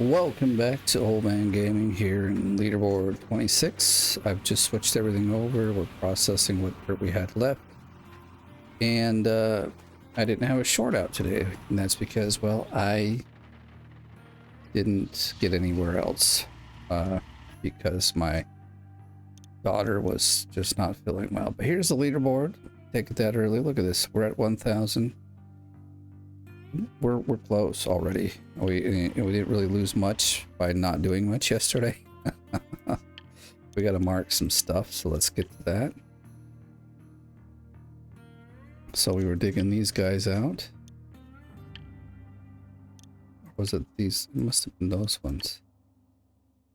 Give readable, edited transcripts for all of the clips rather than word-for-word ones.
Welcome back to Old Man Gaming here in leaderboard 26. I've just switched everything over. We're processing what dirt we had left. And I didn't have a short out today. And that's because, well, I didn't get anywhere else. Because my daughter was just not feeling well. But here's the leaderboard. Take it that early. Look at this. We're at 1,000. We're close already. We didn't really lose much by not doing much yesterday. We got to mark some stuff, so let's get to that. So we were digging these guys out. Or was it these? It must have been those ones.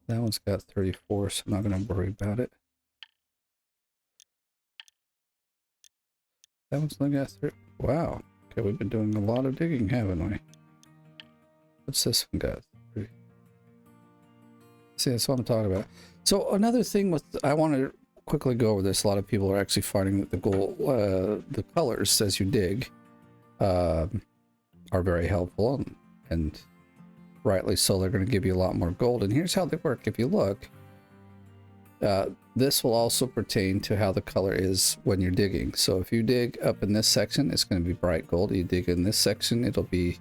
That one's got 34, so I'm not going to worry about it. That one's only got 30. Wow. Okay, we've been doing a lot of digging, haven't we? What's this one got? See, that's what I'm talking about. So another thing with, I want to quickly go over this. A lot of people are actually finding that the colors as you dig are very helpful, and rightly so. They're going to give you a lot more gold. And here's how they work. If you look, this will also pertain to how the color is when you're digging. So if you dig up in this section, it's going to be bright gold. You dig in this section, it'll be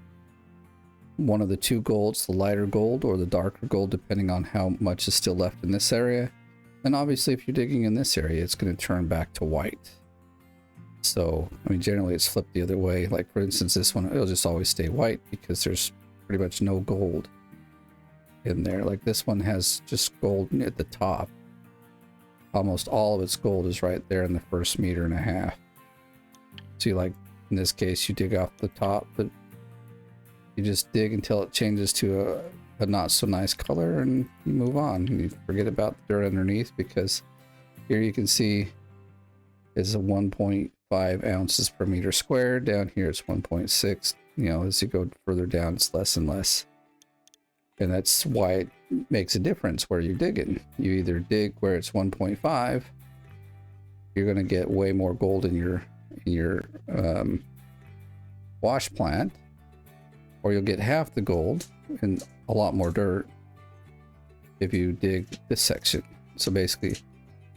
one of the two golds, the lighter gold or the darker gold, depending on how much is still left in this area. And obviously if you're digging in this area, it's going to turn back to white. So, I mean, generally it's flipped the other way. Like for instance, this one, it'll just always stay white because there's pretty much no gold in there. Like this one has just gold at the top. Almost all of its gold is right there in the first 1.5 meters. See, like in this case, you dig off the top, but you just dig until it changes to a not so nice color, and you move on. And you forget about the dirt underneath, because here you can see it's a 1.5 ounces per meter squared. Down here it's 1.6. You know, as you go further down, it's less and less. And that's why it makes a difference where you're digging. You either dig where it's 1.5, you're going to get way more gold in your wash plant, or you'll get half the gold and a lot more dirt if you dig this section. So basically,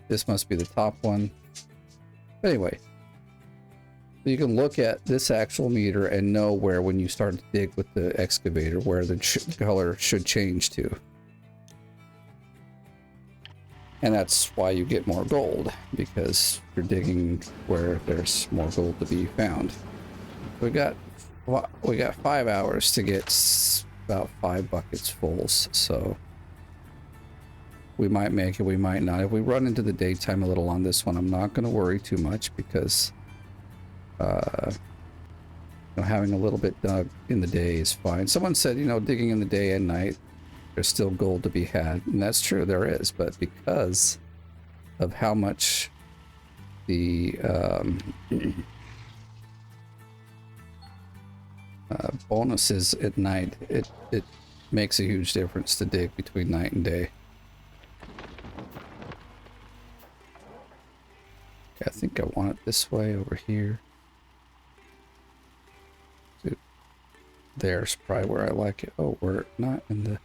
this must be the top one. Anyway, you can look at this actual meter and know where, when you start to dig with the excavator, where the color should change to. And that's why you get more gold, because you're digging where there's more gold to be found. We got 5 hours to get about 5 buckets full, so we might make it, we might not. If we run into the daytime a little on this one, I'm not going to worry too much, because having a little bit dug in the day is fine. Someone said, digging in the day and night, there's still gold to be had, and that's true, there is. But because of how much the bonus is at night, it makes a huge difference to dig between night and day. Okay, I think I want it this way over here. There's probably where I like it. Oh, we're not in the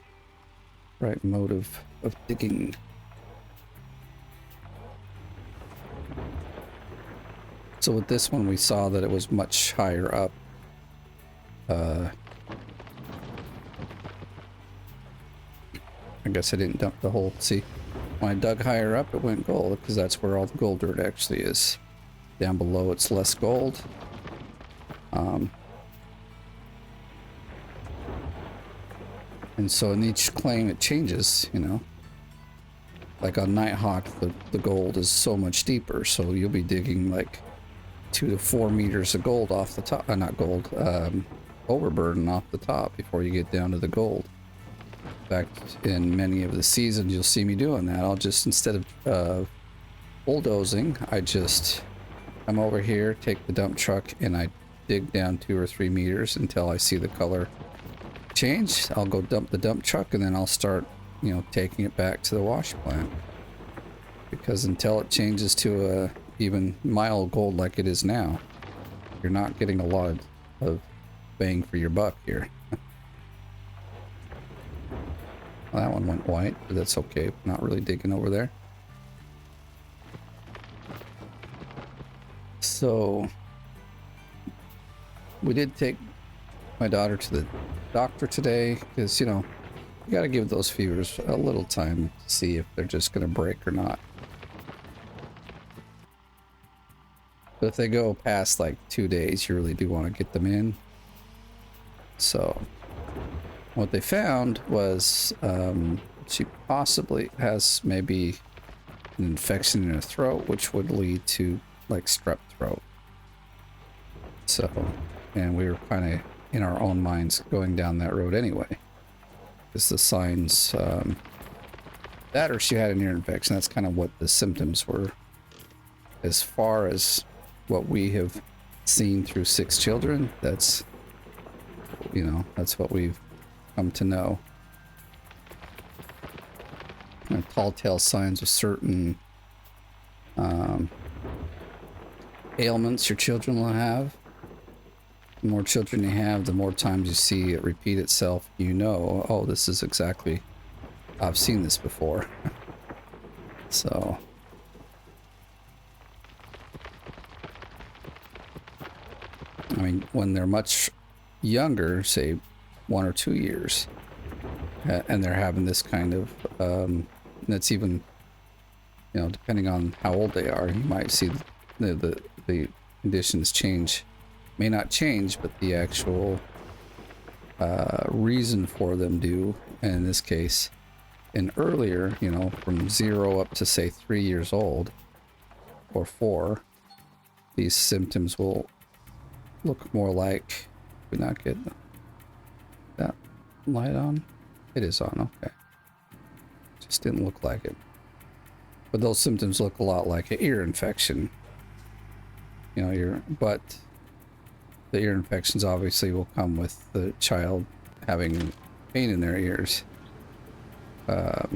right mode of digging. So with this one, we saw that it was much higher up. I guess I didn't dump the whole. See, when I dug higher up, it went gold, because that's where all the gold dirt actually is. Down below, it's less gold. And so in each claim it changes, like on Nighthawk, the gold is so much deeper, so you'll be digging like 2 to 4 meters of gold off the top, not gold, overburden off the top before you get down to the gold. In fact, in many of the seasons you'll see me doing that. I'll just, instead of bulldozing, I'm over here, take the dump truck, and I dig down 2 or 3 meters until I see the color change. I'll go dump the dump truck, and then I'll start, taking it back to the wash plant. Because until it changes to a even mild gold like it is now, you're not getting a lot of bang for your buck here. Well, that one went white, but that's okay. Not really digging over there. So we did take my daughter to the doctor today because, you know, you got to give those fevers a little time to see if they're just going to break or not. But if they go past like 2 days, you really do want to get them in. So what they found was she possibly has maybe an infection in her throat, which would lead to like strep throat. So, and we were kind of in our own minds going down that road anyway. Because the signs, that or she had an ear infection. That's kind of what the symptoms were. As far as what we have seen through 6 children, that's, you know, that's what we've come to know. And tall tale signs of certain ailments your children will have. The more children you have, the more times you see it repeat itself, you know, oh, this is exactly, I've seen this before. So I mean, when they're much younger, say 1 or 2 years, and they're having this kind of, that's even, you know, depending on how old they are, you might see the conditions change. May not change, but the actual reason for them do. And in this case, and earlier, you know, from 0 up to say 3 years old or 4, these symptoms will look more like, we not get that light on. It is on, okay. Just didn't look like it. But those symptoms look a lot like an ear infection. You know, but the ear infections obviously will come with the child having pain in their ears. But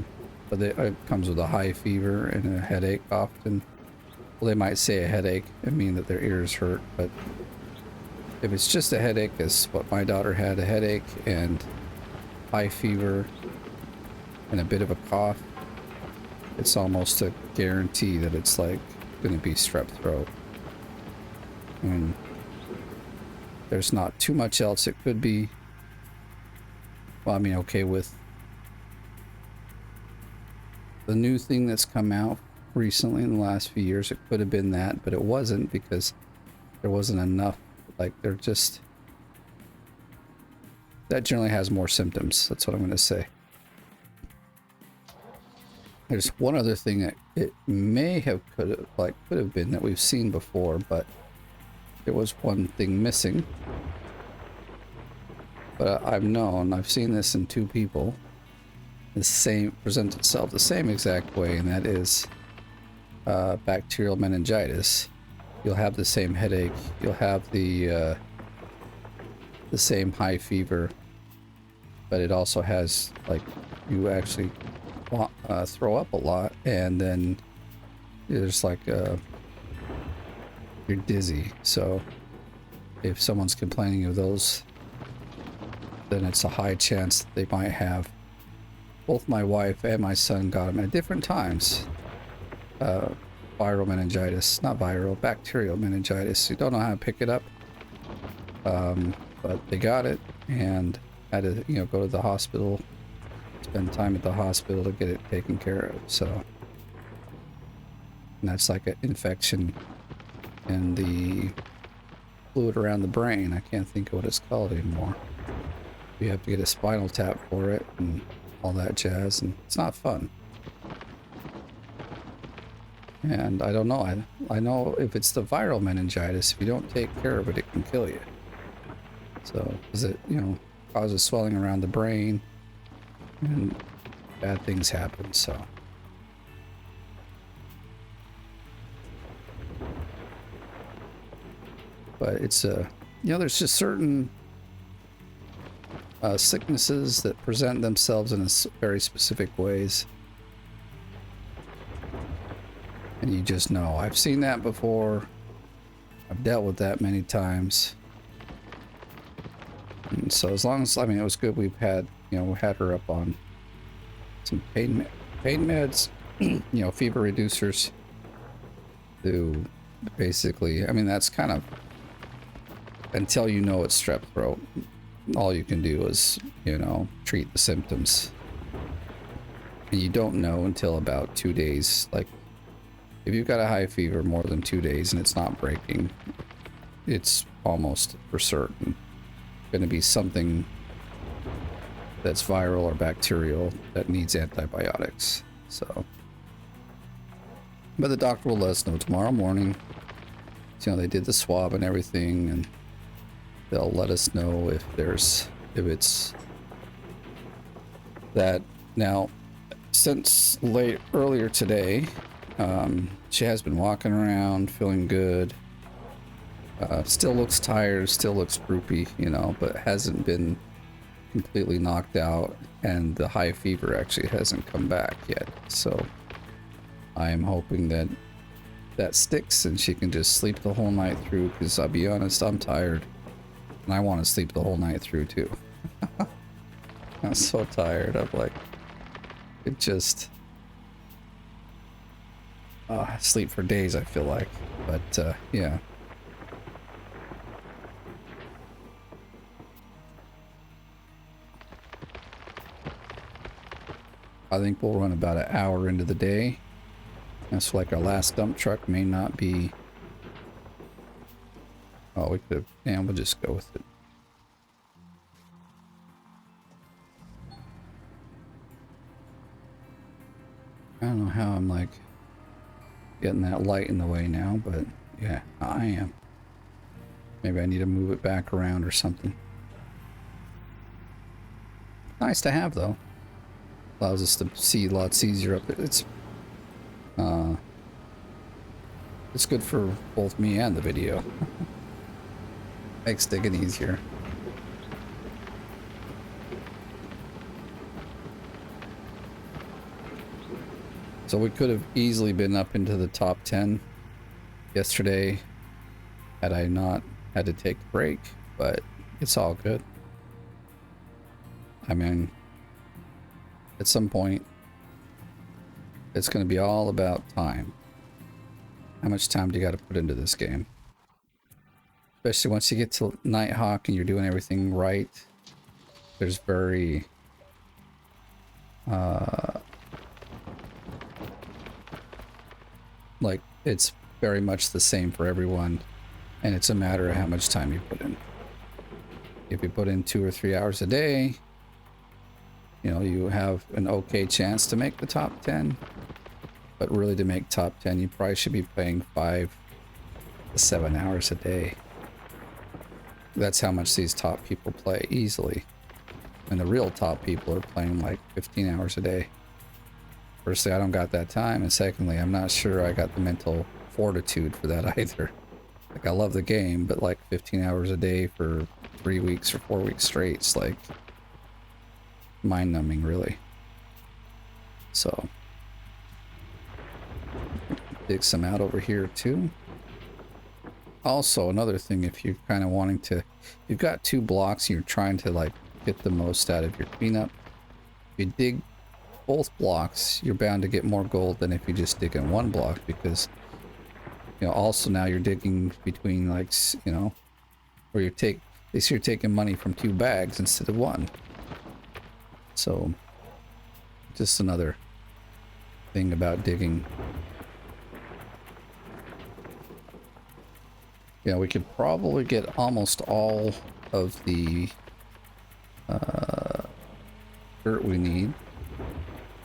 it comes with a high fever and a headache often. Well, they might say a headache and mean that their ears hurt, but if it's just a headache, as what my daughter had, a headache and high fever and a bit of a cough, it's almost a guarantee that it's like going to be strep throat. And there's not too much else it could be. Well, I mean, okay, with the new thing that's come out recently in the last few years, it could have been that, but it wasn't, because there wasn't enough. Like, they're just, that generally has more symptoms. That's what I'm going to say. There's one other thing that it may have could have been that we've seen before, but there was one thing missing. But I've seen this in 2 people. The same presents itself the same exact way, and that is bacterial meningitis. You'll have the same headache. You'll have the same high fever, but it also has, like, you actually throw up a lot, and then there's like you're dizzy. So if someone's complaining of those, then it's a high chance that they might have. Both my wife and my son got them at different times. Viral meningitis, not viral, bacterial meningitis. You don't know how to pick it up, but they got it and had to, you know, go to the hospital, spend time at the hospital to get it taken care of. So, and that's like an infection in the fluid around the brain. I can't think of what it's called anymore. You have to get a spinal tap for it and all that jazz, and it's not fun. And I don't know, I know if it's the viral meningitis, if you don't take care of it, it can kill you. So, because it, you know, causes swelling around the brain, and bad things happen, so. But it's you know, there's just certain sicknesses that present themselves in very specific ways. And you just know, I've seen that before. I've dealt with that many times. And so as long as, I mean, it was good we've had, you know, we had her up on some pain meds, you know, fever reducers to basically, I mean, that's kind of, until you know it's strep throat, all you can do is, you know, treat the symptoms. And you don't know until about 2 days. Like, if you've got a high fever more than 2 days and it's not breaking, it's almost for certain going to be something that's viral or bacterial that needs antibiotics. So, but the doctor will let us know tomorrow morning. You know, they did the swab and everything, and they'll let us know if it's that. Now, since earlier today, she has been walking around feeling good. Still looks tired, still looks droopy, you know, but hasn't been completely knocked out, and the high fever actually hasn't come back yet. So I am hoping that that sticks and she can just sleep the whole night through, because I'll be honest, I'm tired and I want to sleep the whole night through too. I'm so tired. I'm like, it just sleep for days, I feel like. But yeah. I think we'll run about an hour into the day. That's like our last dump truck may not be. Oh, we could. Yeah, we'll just go with it. I don't know how I'm like getting that light in the way now, but yeah, I am. Maybe I need to move it back around or something. Nice to have though. Allows us to see lots easier up there. It's good for both me and the video. Makes digging easier. So we could have easily been up into the top 10 yesterday had I not had to take a break, but it's all good. I mean, at some point, it's going to be all about time. How much time do you got to put into this game? Especially once you get to Nighthawk and you're doing everything right. There's very... like, it's very much the same for everyone. And it's a matter of how much time you put in. If you put in 2 or 3 hours a day, you know, you have an okay chance to make the top 10. But really, to make top 10, you probably should be playing 5 to 7 hours a day. That's how much these top people play, easily. And the real top people are playing like 15 hours a day. Firstly, I don't got that time, and secondly, I'm not sure I got the mental fortitude for that either. Like, I love the game, but like 15 hours a day for 3 weeks or 4 weeks straight, it's like mind-numbing, really. So, dig some out over here too. Also, another thing, if you're kind of wanting to, you've got 2 blocks and you're trying to like get the most out of your cleanup, if you dig both blocks, you're bound to get more gold than if you just dig in 1 block, because, you know, also now you're digging between, like, you know, where you're taking money from 2 bags instead of 1. So, just another thing about digging. Yeah, we could probably get almost all of the dirt we need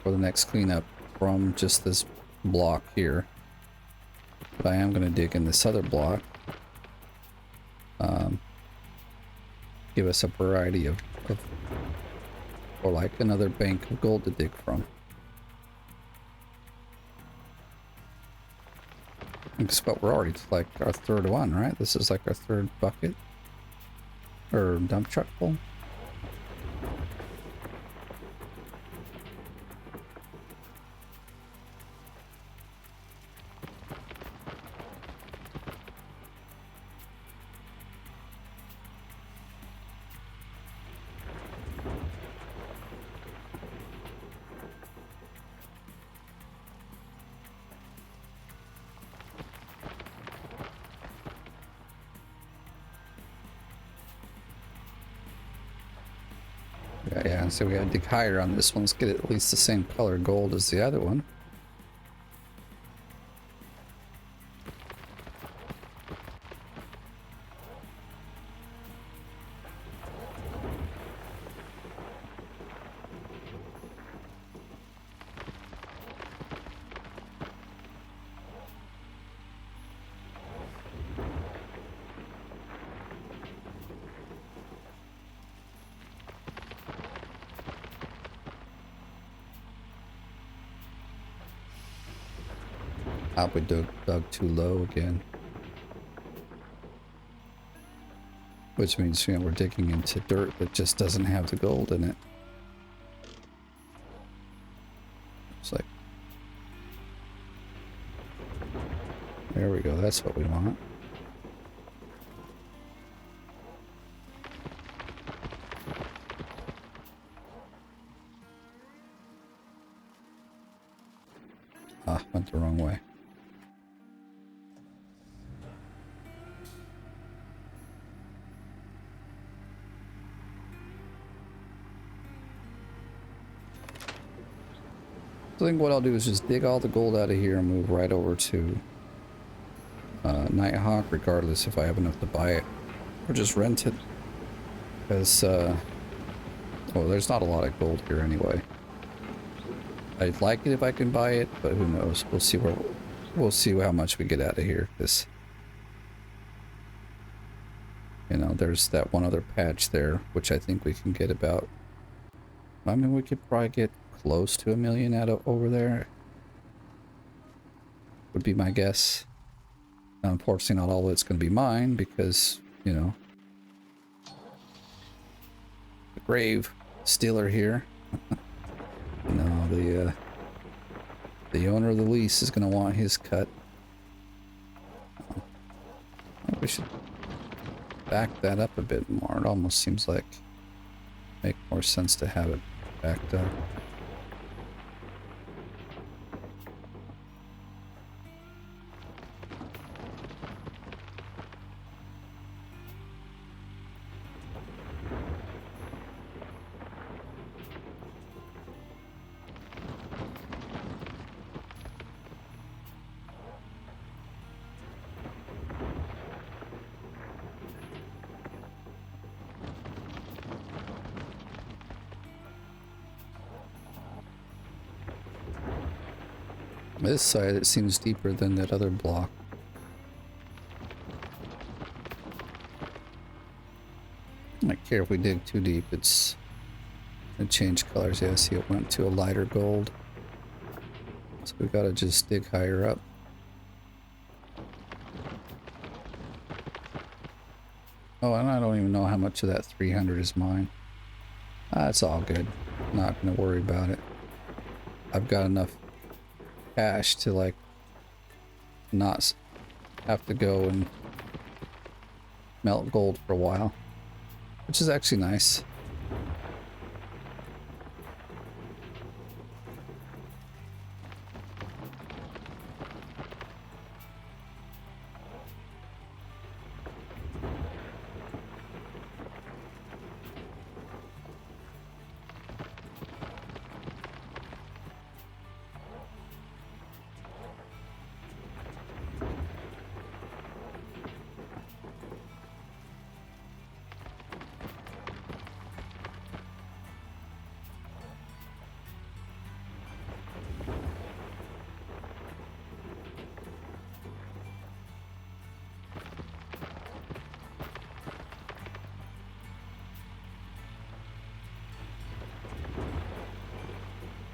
for the next cleanup from just this block here. But I am going to dig in this other block. Give us a variety of or like another bank of gold to dig from. But we're already like our 3rd one, right? This is like our 3rd bucket or dump truck full. Yeah, so we gotta dig higher on this one. Let's get at least the same color gold as the other one. We dug too low again. Which means, you know, we're digging into dirt that just doesn't have the gold in it. It's like... There we go, that's what we want. Ah, went the wrong way. I think what I'll do is just dig all the gold out of here and move right over to Nighthawk, regardless if I have enough to buy it. Or just rent it. Because, oh, there's not a lot of gold here anyway. I'd like it if I can buy it, but who knows. We'll see how much we get out of here. Because, you know, there's that one other patch there, which I think we can get about... I mean, we could probably get close to 1 million out of over there. Would be my guess. Now, unfortunately, not all of it's going to be mine because, you know, the grave stealer here. No, the owner of the lease is going to want his cut. We should back that up a bit more. It almost seems like make more sense to have it backed up. This side, it seems deeper than that other block. I don't care if we dig too deep, it's gonna change colors. Yeah, see it went to a lighter gold. So we gotta just dig higher up. Oh, and I don't even know how much of that 300 is mine. That's all good. Not gonna worry about it. I've got enough cash to like not have to go and melt gold for a while, which is actually nice.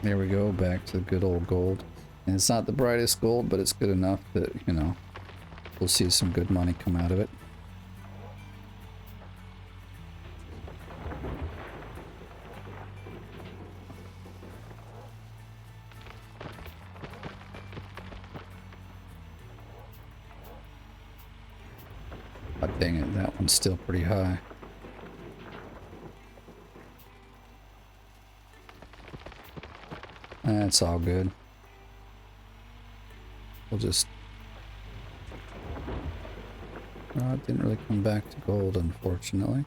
There we go, back to the good old gold. And it's not the brightest gold, but it's good enough that, you know, we'll see some good money come out of it. But dang it, that one's still pretty high. That's all good. We'll just... Oh, it didn't really come back to gold, unfortunately.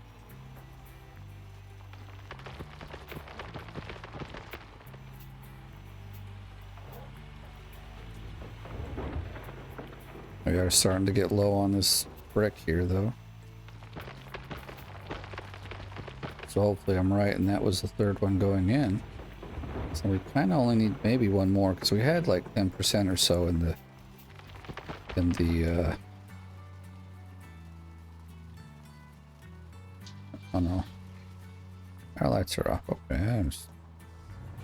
We are starting to get low on this brick here, though. So hopefully I'm right, and that was the third one going in. So we kind of only need maybe one more, because we had like 10% or so in the oh no, our lights are off. Okay, I'm just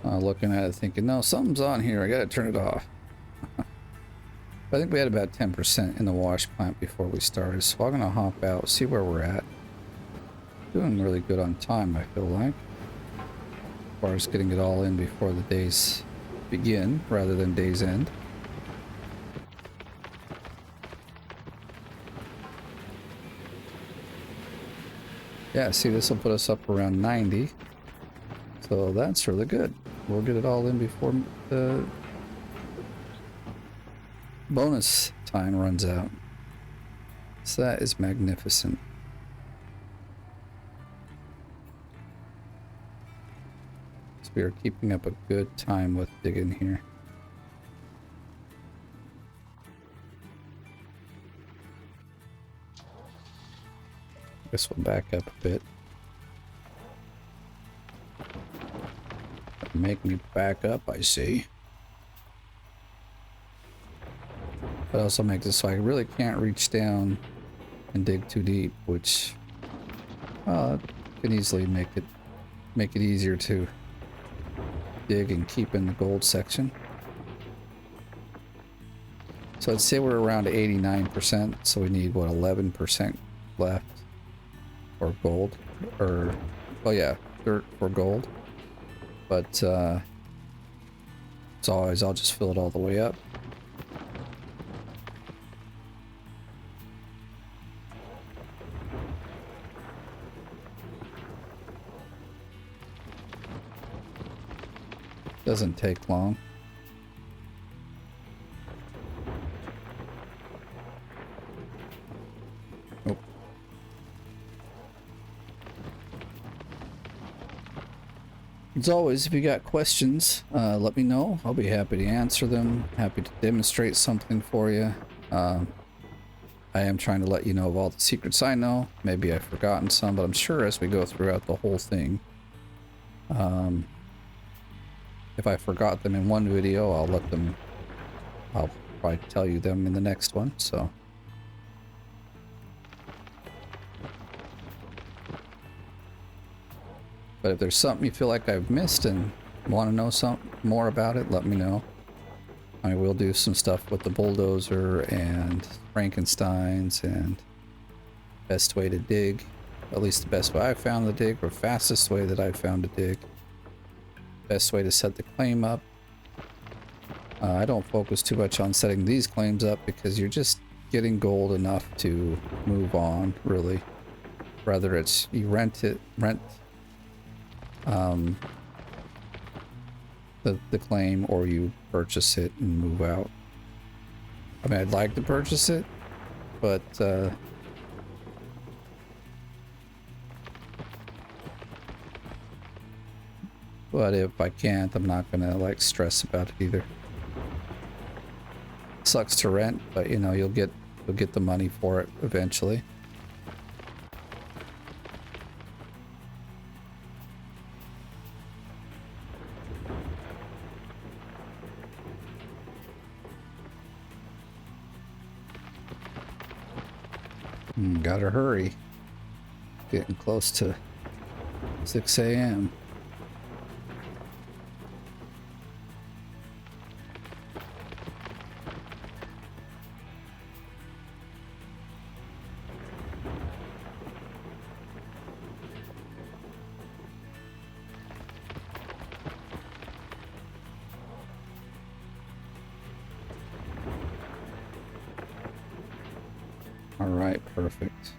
looking at it thinking, no, something's on here, I gotta turn it off. I think we had about 10% in the wash plant before we started, so I'm gonna hop out, see where we're at. Doing really good on time, I feel like, as far as getting it all in before the days begin rather than days end. Yeah, see, this will put us up around 90, so that's really good. We'll get it all in before the bonus time runs out. So that is magnificent. So we are keeping up a good time with digging here. Guess we'll back up a bit. Make me back up, I see. But also makes it so I really can't reach down and dig too deep, which can easily make it easier to dig and keep in the gold section. So I'd say we're around 89%, so we need what, 11% left for gold, or oh yeah, dirt for gold. But as always, I'll just fill it all the way up. Doesn't take long. Oh. As always, if you got questions, let me know. I'll be happy to answer them. Happy to demonstrate something for you. I am trying to let you know of all the secrets I know. Maybe I've forgotten some, but I'm sure as we go throughout the whole thing, if I forgot them in one video, I'll probably tell you them in the next one, so. But if there's something you feel like I've missed and want to know something more about it, let me know. I will do some stuff with the bulldozer and Frankensteins and best way to dig. At least the best way I found to dig, or fastest way that I found to dig. Best way to set the claim up. I don't focus too much on setting these claims up because you're just getting gold enough to move on, really. Whether it's you rent the claim, or you purchase it and move out. I mean, I'd like to purchase it, but if I can't, I'm not gonna like stress about it either. Sucks to rent, but you know, you'll get the money for it eventually. Gotta hurry. Getting close to 6 a.m. All right, perfect.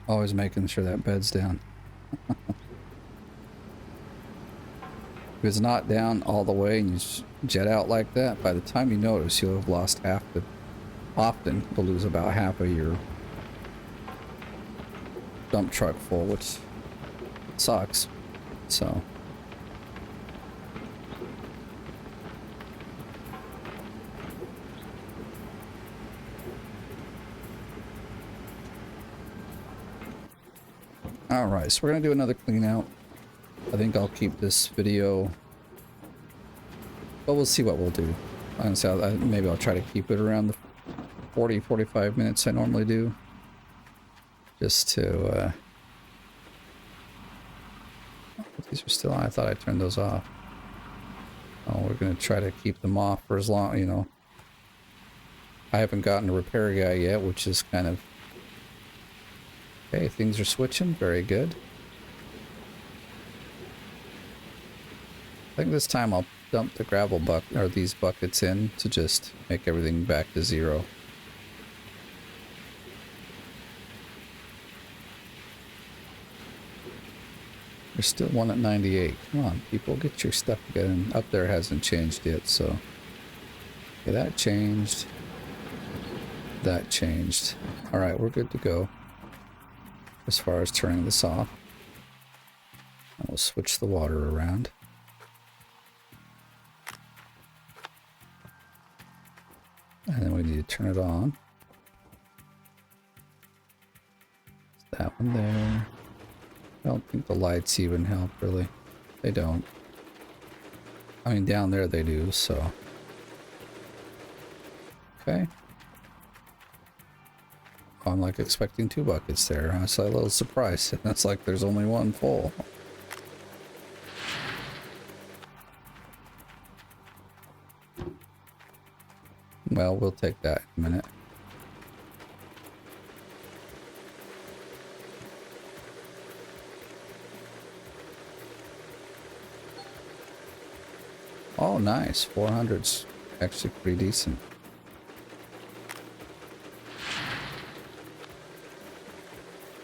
Always making sure that bed's down. If it's not down all the way and you jet out like that, by the time you notice, you'll have lost half the... Often, you'll lose about half of your dump truck full, which Sucks. So. Alright, so we're going to do another clean out. I think I'll keep this video, but we'll see what we'll do. Honestly, maybe I'll try to keep it around the 40-45 minutes I normally do. Just to, these are still on. I thought I turned those off. Oh, we're going to try to keep them off for as long, you know. I haven't gotten a repair guy yet, which is kind of... Okay, things are switching. Very good. I think this time I'll dump the gravel bucket, or these buckets in, to just make everything back to zero. There's still one at 98. Come on, people, get your stuff together. Up there hasn't changed yet, so... Okay, that changed. That changed. Alright, we're good to go. As far as turning this off. And we'll switch the water around. And then we need to turn it on. That one there. I don't think the lights even help, really. They don't. I mean, down there they do, so. Okay. Oh, I'm like expecting 2 buckets there. I was a little surprised. That's like there's only one full. Well, we'll take that in a minute. Oh, nice. 400's actually pretty decent.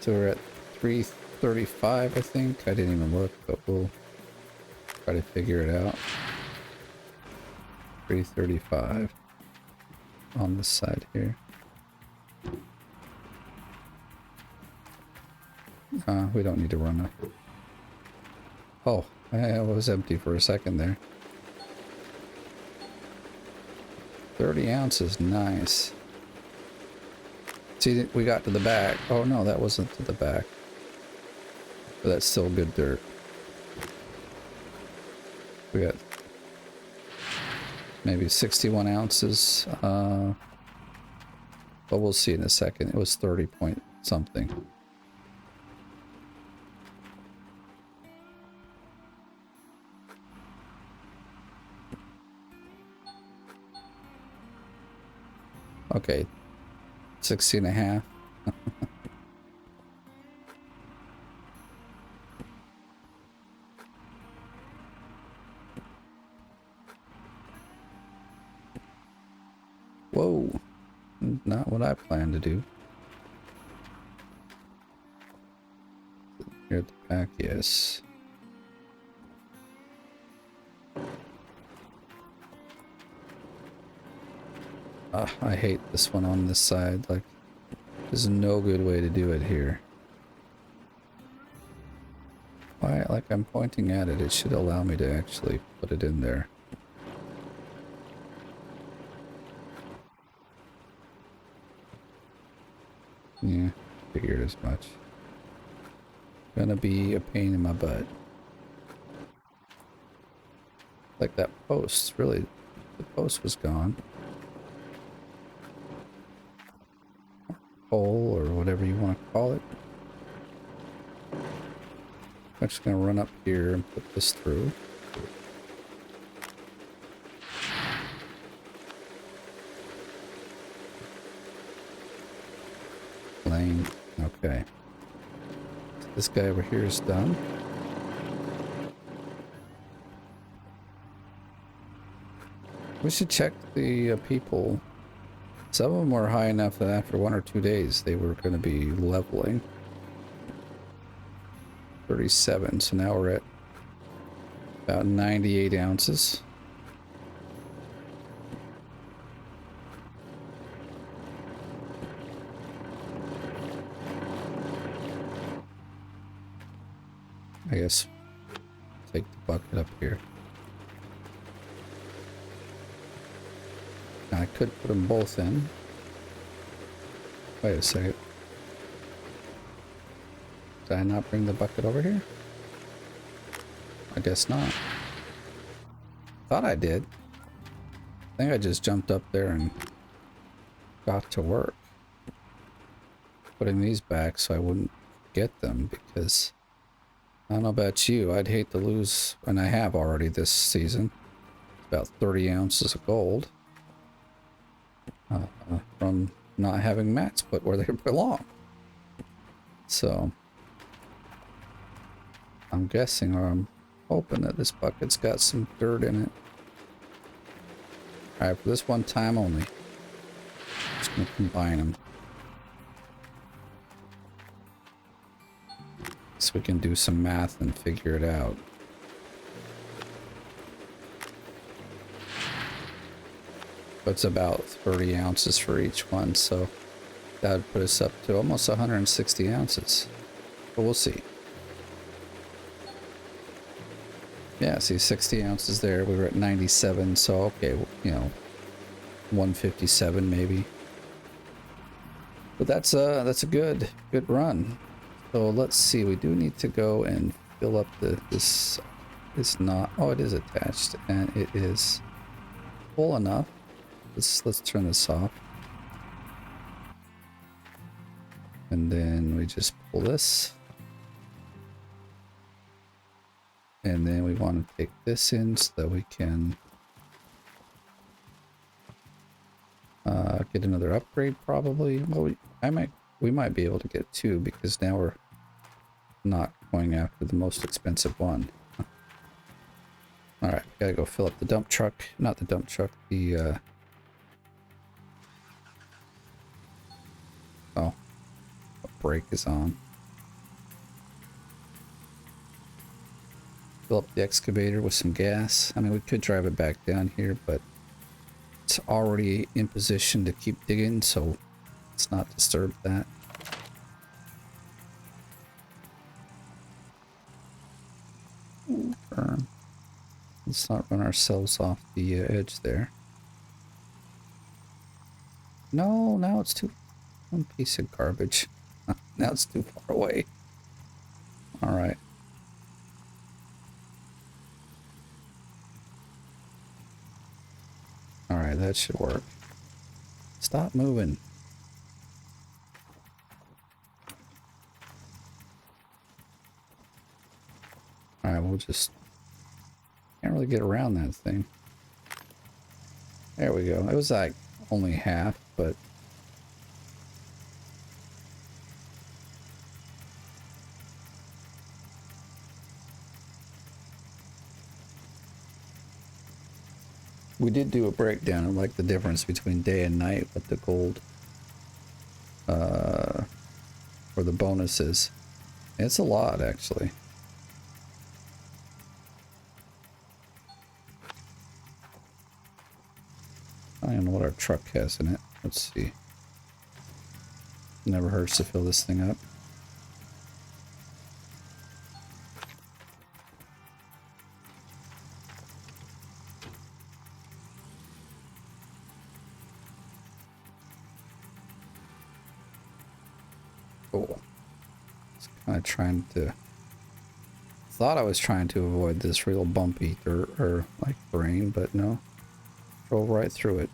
So we're at 335, I think. I didn't even look, but we'll try to figure it out. 335 on this side here. We don't need to run up. Oh, it was empty for a second there. 30 ounces, nice. See, we got to the back. Oh no, that wasn't to the back. But that's still good dirt. We got maybe 61 ounces. But we'll see in a second. It was 30 point something. Okay, 60 and a half. Whoa, not what I planned to do. Here at the back, yes. I hate this one on this side. Like, there's no good way to do it here. Why? Like, I'm pointing at it. It should allow me to actually put it in there. Yeah, figured as much. Gonna be a pain in my butt. Like that post, really. The post was gone. Hole or whatever you want to call it. I'm just going to run up here and put this through. Lane. Okay. So this guy over here is done. We should check the people. Some of them were high enough that after 1 or 2 days they were going to be leveling. 37, so now we're at about 98 ounces. I guess take the bucket up here. Now I could put them both in. Wait a second. Did I not bring the bucket over here? I guess not. Thought I did. I think I just jumped up there and got to work. Putting these back so I wouldn't get them, because I don't know about you, I'd hate to lose, and I have already this season, about 30 ounces of gold from not having mats put where they belong. So I'm guessing, or I'm hoping, that this bucket's got some dirt in it. Alright, for this one time only, just gonna combine them so we can do some math and figure it out. But it's about 30 ounces for each one, so that would put us up to almost 160 ounces. But we'll see. Yeah, see, 60 ounces there. We were at 97, so okay, you know, 157 maybe. But that's a good run. So let's see. We do need to go and fill up this is not. Oh, it is attached, and it is full enough. Let's turn this off, and then we just pull this. And then we want to take this in so that we can get another upgrade, probably. Well, we might be able to get two, because now we're not going after the most expensive one. All right, gotta go fill up the dump truck. Not the dump truck. The oh, a brake is on. Fill up the excavator with some gas. I mean, we could drive it back down here, but it's already in position to keep digging, so let's not disturb that. Burn. Let's not run ourselves off the edge there. No, now it's too... One piece of garbage. Now it's too far away. Alright. Alright, that should work. Stop moving. Alright, we'll just... Can't really get around that thing. There we go. It was like only half, but... We did do a breakdown of like the difference between day and night with the gold for the bonuses. It's a lot, actually. I don't know what our truck has in it. Let's see. Never hurts to fill this thing up. Cool. It's kind of trying to... Thought I was trying to avoid this real bumpy dirt or like terrain, but no. Drove right through it.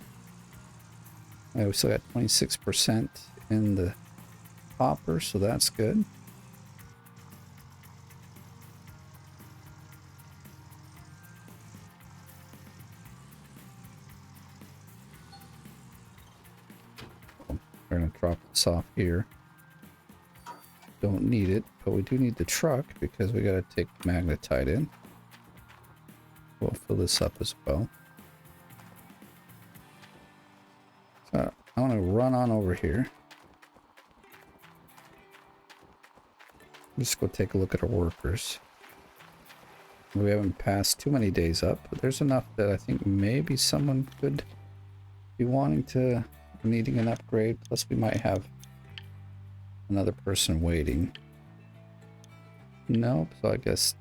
We still got 26% in the hopper, so that's good. We're gonna drop this off here. Don't need it, but we do need the truck because we gotta take magnetite in. We'll fill this up as well. So I want to run on over here. Just go take a look at our workers. We haven't passed too many days up, but there's enough that I think maybe someone could be wanting to, needing an upgrade. Plus we might have another person waiting. Nope, so I guess...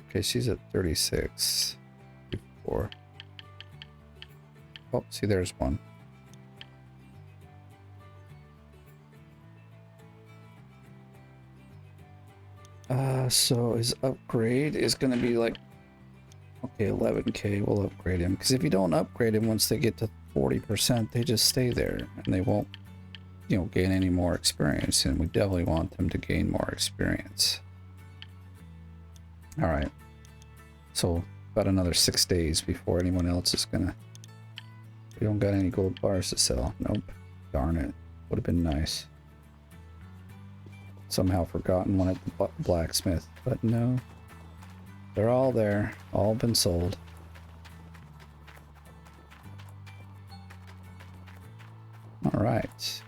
Okay, she's at 36. 54. Oh, see, there's one. So his upgrade is going to be like... Okay, 11k, we'll upgrade him. Because if you don't upgrade him once they get to 40%, they just stay there. And they won't, you know, gain any more experience. And we definitely want them to gain more experience. Alright. So, about another 6 days before anyone else is gonna... We don't got any gold bars to sell. Nope. Darn it. Would have been nice. Somehow forgotten one at the blacksmith. But no. They're all there. All been sold. Alright.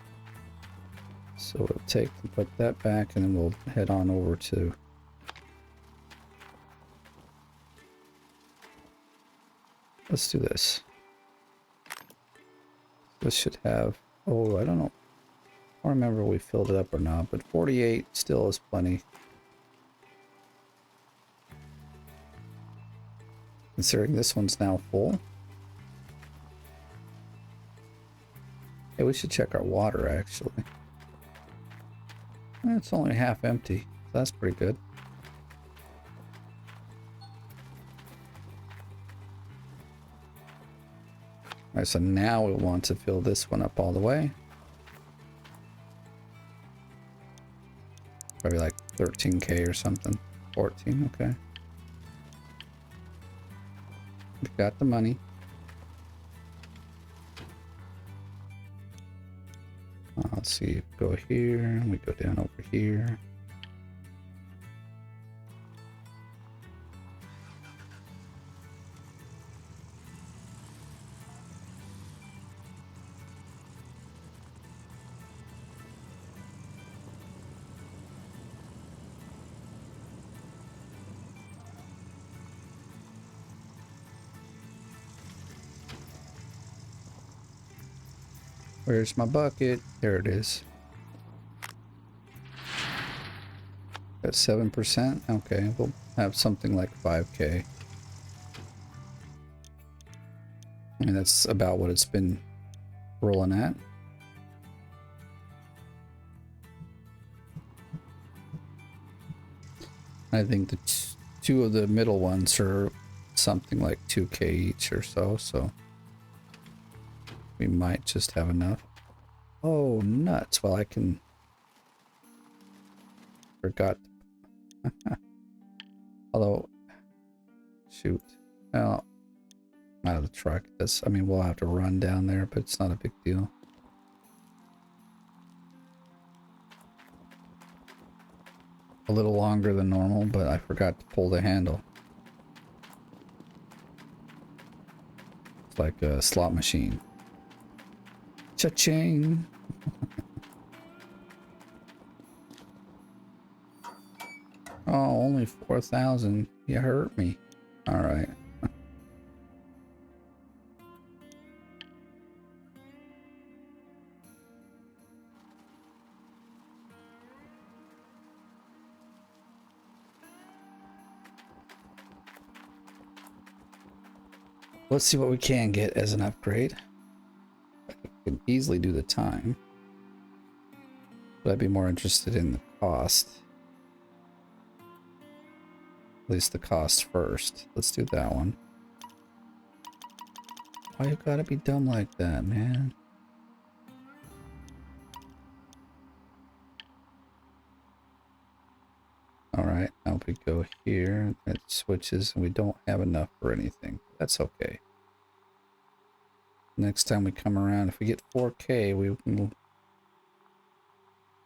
So we'll take and put that back and then we'll head on over to... Let's do this. This should have... Oh, I don't know. I don't remember if we filled it up or not, but 48 still is plenty. Considering this one's now full. Hey, we should check our water, actually. It's only half empty, so that's pretty good. Alright, so now we want to fill this one up all the way. Probably like 13k or something. 14, okay. We got the money. Let's see, go here, we go down over here. Where's my bucket? There it is. Got 7%? Okay, we'll have something like 5k. I mean, that's about what it's been rolling at. I think the two of the middle ones are something like 2k each or so, so we might just have enough. Oh, nuts. Well, I can... Forgot. Although... Shoot. Well, out of the truck. That's, I mean, we'll have to run down there, but it's not a big deal. A little longer than normal, but I forgot to pull the handle. It's like a slot machine. Cha-ching! Oh, only 4,000. You hurt me. Alright. Let's see what we can get as an upgrade. I can easily do the time. But I'd be more interested in the cost. At least the cost first. Let's do that one. Why you gotta be dumb like that, man? Alright, now we go here. It switches and we don't have enough for anything. That's okay. Next time we come around, if we get 4k, we will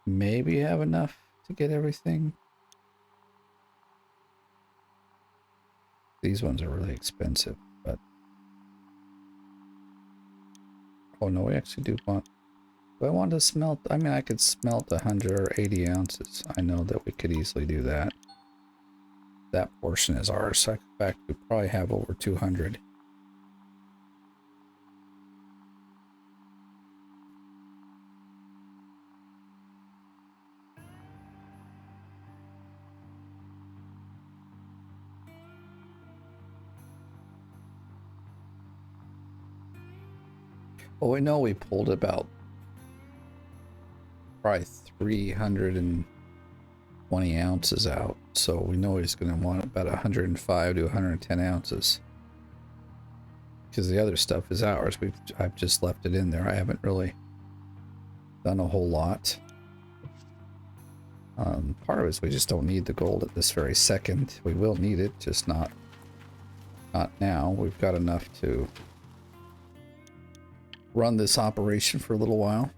maybe have enough to get everything. These ones are really expensive, but... Oh no, we actually do want... Do I want to smelt? I mean, I could smelt 100 or 80 ounces. I know that we could easily do that. That portion is ours. So in fact, we probably have over 200. Well, we know we pulled about probably 320 ounces out, so we know he's going to want about 105 to 110 ounces. Because the other stuff is ours. I've just left it in there. I haven't really done a whole lot. Part of it is we just don't need the gold at this very second. We will need it, just not now. We've got enough to run this operation for a little while.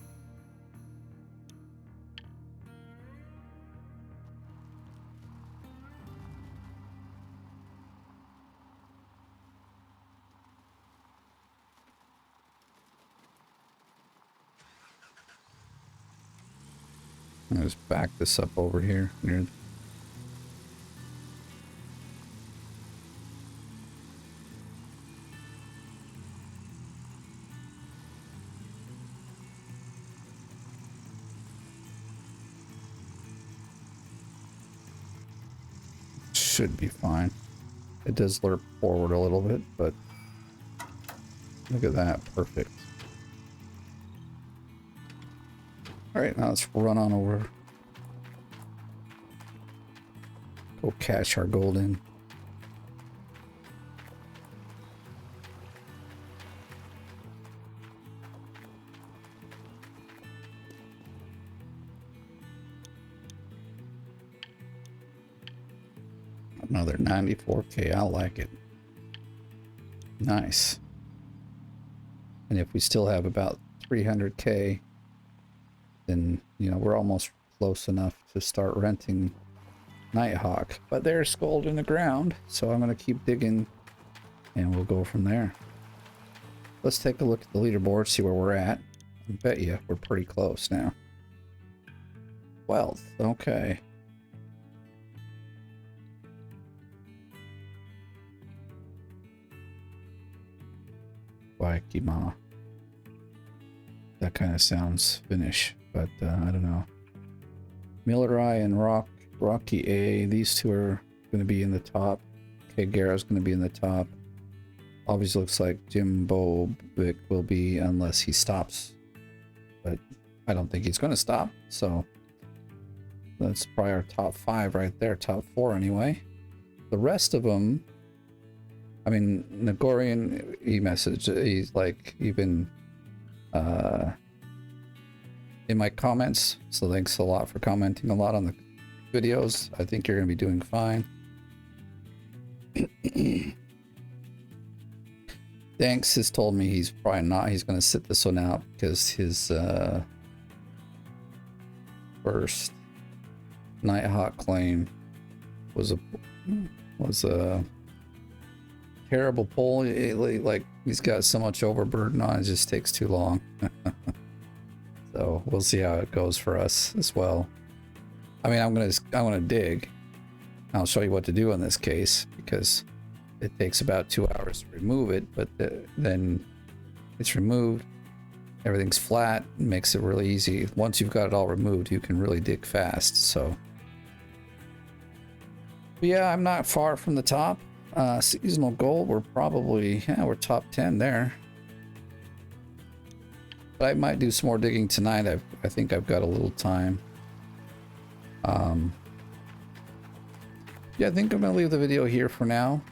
I'll just back this up over here near should be fine. It does lurp forward a little bit, but look at that, perfect. All right, now let's run on over. Go cash our gold in. Another 94K, I like it. Nice. And if we still have about 300K, then, you know, we're almost close enough to start renting Nighthawk. But there's gold in the ground, so I'm going to keep digging and we'll go from there. Let's take a look at the leaderboard, see where we're at. I bet you we're pretty close now. Wealth, okay. Waikima. That kind of sounds Finnish, but I don't know. Millerai and Rocky A, these two are going to be in the top. Kagera's going to be in the top. Obviously looks like Jimbo Vic will be, unless he stops. But I don't think he's going to stop, so that's probably our top 5 right there, top 4 anyway. The rest of them, I mean, Nagorian, he messaged, he's like, even in my comments, so thanks a lot for commenting a lot on the videos. I think you're going to be doing fine. Thanks has told me he's probably not. He's going to sit this one out because his first Nighthawk claim was a terrible pull. Like, he's got so much overburden on it, just takes too long. So we'll see how it goes for us as well. I mean, I'm gonna dig. I'll show you what to do in this case, because it takes about 2 hours to remove it, but then it's removed, everything's flat, makes it really easy. Once you've got it all removed, you can really dig fast. So but yeah, I'm not far from the top. Seasonal gold, we're probably, yeah, we're top 10 there. But I might do some more digging tonight. I think I've got a little time. Yeah, I think I'm gonna leave the video here for now.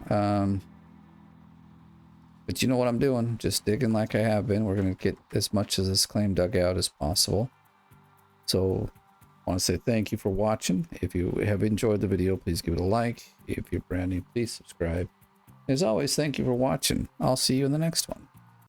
But you know what I'm doing, just digging like I have been. We're gonna get as much of this claim dug out as possible. So I want to say thank you for watching. If you have enjoyed the video, please give it a like. If you're brand new, please subscribe. As always, thank you for watching. I'll see you in the next one.